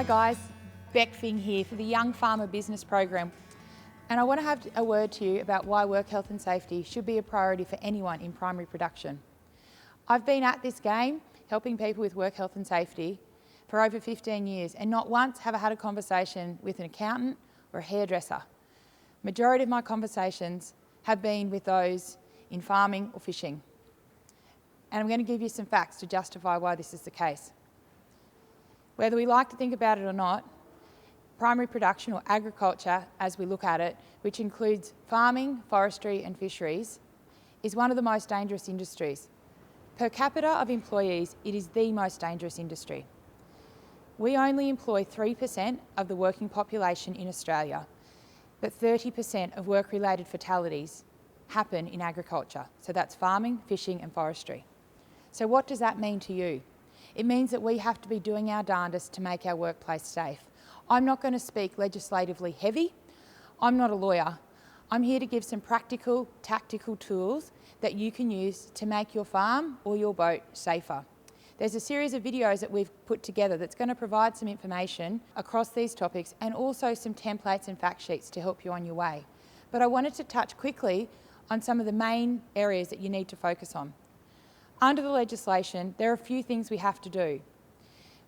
Hi guys, Beck Fing here for the Young Farmer Business Program. And I want to have a word to you about why work health and safety should be a priority for anyone in primary production. I've been at this game helping people with work health and safety for over 15 years, and not once have I had a conversation with an accountant or a hairdresser. Majority of my conversations have been with those in farming or fishing. And I'm going to give you some facts to justify why this is the case. Whether we like to think about it or not, primary production or agriculture, as we look at it, which includes farming, forestry and fisheries, is one of the most dangerous industries. Per capita of employees, it is the most dangerous industry. We only employ 3% of the working population in Australia, but 30% of work-related fatalities happen in agriculture. So that's farming, fishing and forestry. So what does that mean to you? It means that we have to be doing our darndest to make our workplace safe. I'm not going to speak legislatively heavy. I'm not a lawyer. I'm here to give some practical, tactical tools that you can use to make your farm or your boat safer. There's a series of videos that we've put together that's going to provide some information across these topics and also some templates and fact sheets to help you on your way. But I wanted to touch quickly on some of the main areas that you need to focus on. Under the legislation, there are a few things we have to do.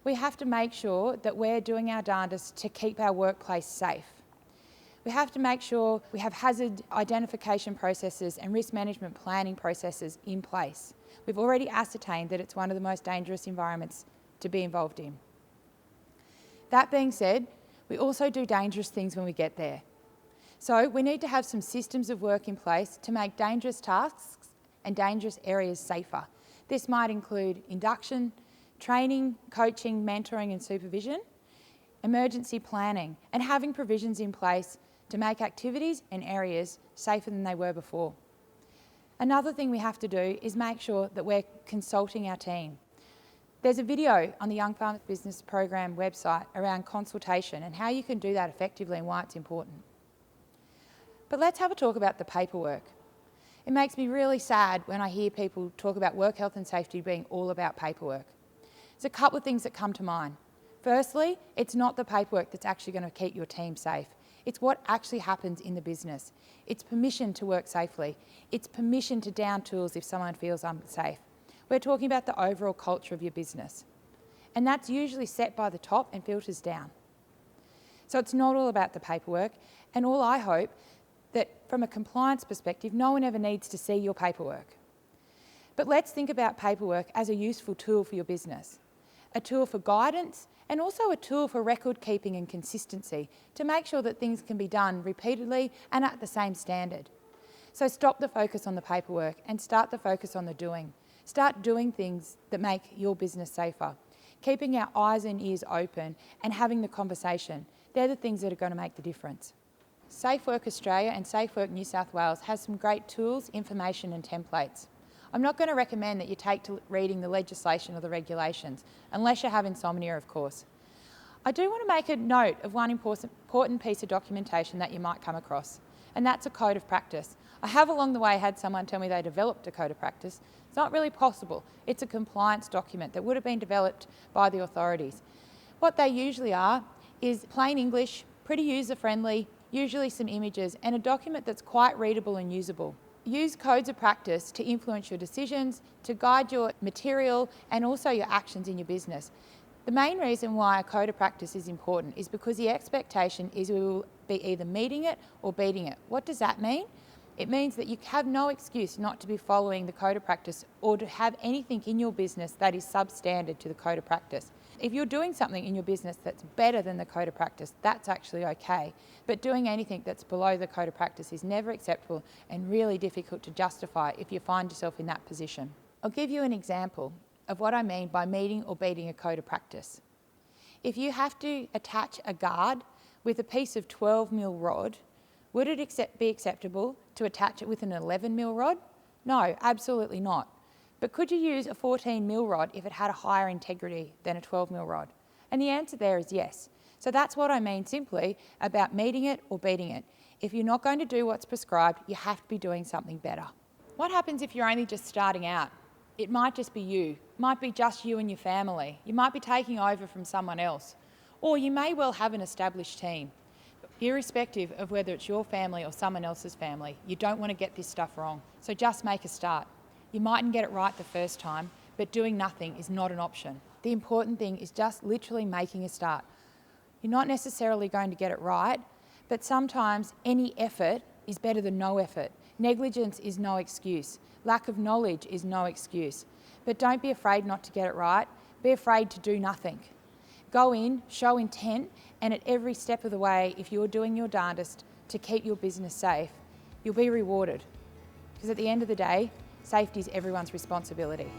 We have to make sure that we're doing our darndest to keep our workplace safe. We have to make sure we have hazard identification processes and risk management planning processes in place. We've already ascertained that it's one of the most dangerous environments to be involved in. That being said, we also do dangerous things when we get there. So we need to have some systems of work in place to make dangerous tasks and dangerous areas safer. This might include induction, training, coaching, mentoring and supervision, emergency planning, and having provisions in place to make activities and areas safer than they were before. Another thing we have to do is make sure that we're consulting our team. There's a video on the Young Farmers Business Program website around consultation and how you can do that effectively and why it's important. But let's have a talk about the paperwork. It makes me really sad when I hear people talk about work health and safety being all about paperwork. There's a couple of things that come to mind. Firstly, it's not the paperwork that's actually going to keep your team safe. It's what actually happens in the business. It's permission to work safely. It's permission to down tools if someone feels unsafe. We're talking about the overall culture of your business. And that's usually set by the top and filters down. So it's not all about the paperwork, and all I hope that from a compliance perspective, no one ever needs to see your paperwork. But let's think about paperwork as a useful tool for your business, a tool for guidance and also a tool for record keeping and consistency to make sure that things can be done repeatedly and at the same standard. So stop the focus on the paperwork and start the focus on the doing. Start doing things that make your business safer. Keeping our eyes and ears open and having the conversation, they're the things that are going to make the difference. Safe Work Australia and Safe Work New South Wales has some great tools, information and templates. I'm not going to recommend that you take to reading the legislation or the regulations, unless you have insomnia, of course. I do want to make a note of one important piece of documentation that you might come across, and that's a code of practice. I have along the way had someone tell me they developed a code of practice. It's not really possible. It's a compliance document that would have been developed by the authorities. What they usually are is plain English, pretty user-friendly, usually some images, and a document that's quite readable and usable. Use codes of practice to influence your decisions, to guide your material and also your actions in your business. The main reason why a code of practice is important is because the expectation is we will be either meeting it or beating it. What does that mean? It means that you have no excuse not to be following the code of practice or to have anything in your business that is substandard to the code of practice. If you're doing something in your business that's better than the code of practice, that's actually okay. But doing anything that's below the code of practice is never acceptable and really difficult to justify if you find yourself in that position. I'll give you an example of what I mean by meeting or beating a code of practice. If you have to attach a guard with a piece of 12mm rod, would it be acceptable to attach it with an 11mm rod? No, absolutely not. But could you use a 14mm rod if it had a higher integrity than a 12mm rod? And the answer there is yes. So that's what I mean simply about meeting it or beating it. If you're not going to do what's prescribed, you have to be doing something better. What happens if you're only just starting out? It might just be you. It might be just you and your family. You might be taking over from someone else. Or you may well have an established team. Irrespective of whether it's your family or someone else's family, you don't want to get this stuff wrong. So just make a start. You mightn't get it right the first time, but doing nothing is not an option. The important thing is just literally making a start. You're not necessarily going to get it right, but sometimes any effort is better than no effort. Negligence is no excuse. Lack of knowledge is no excuse. But don't be afraid not to get it right. Be afraid to do nothing. Go in, show intent, and at every step of the way, if you're doing your darndest to keep your business safe, you'll be rewarded. Because at the end of the day, safety is everyone's responsibility.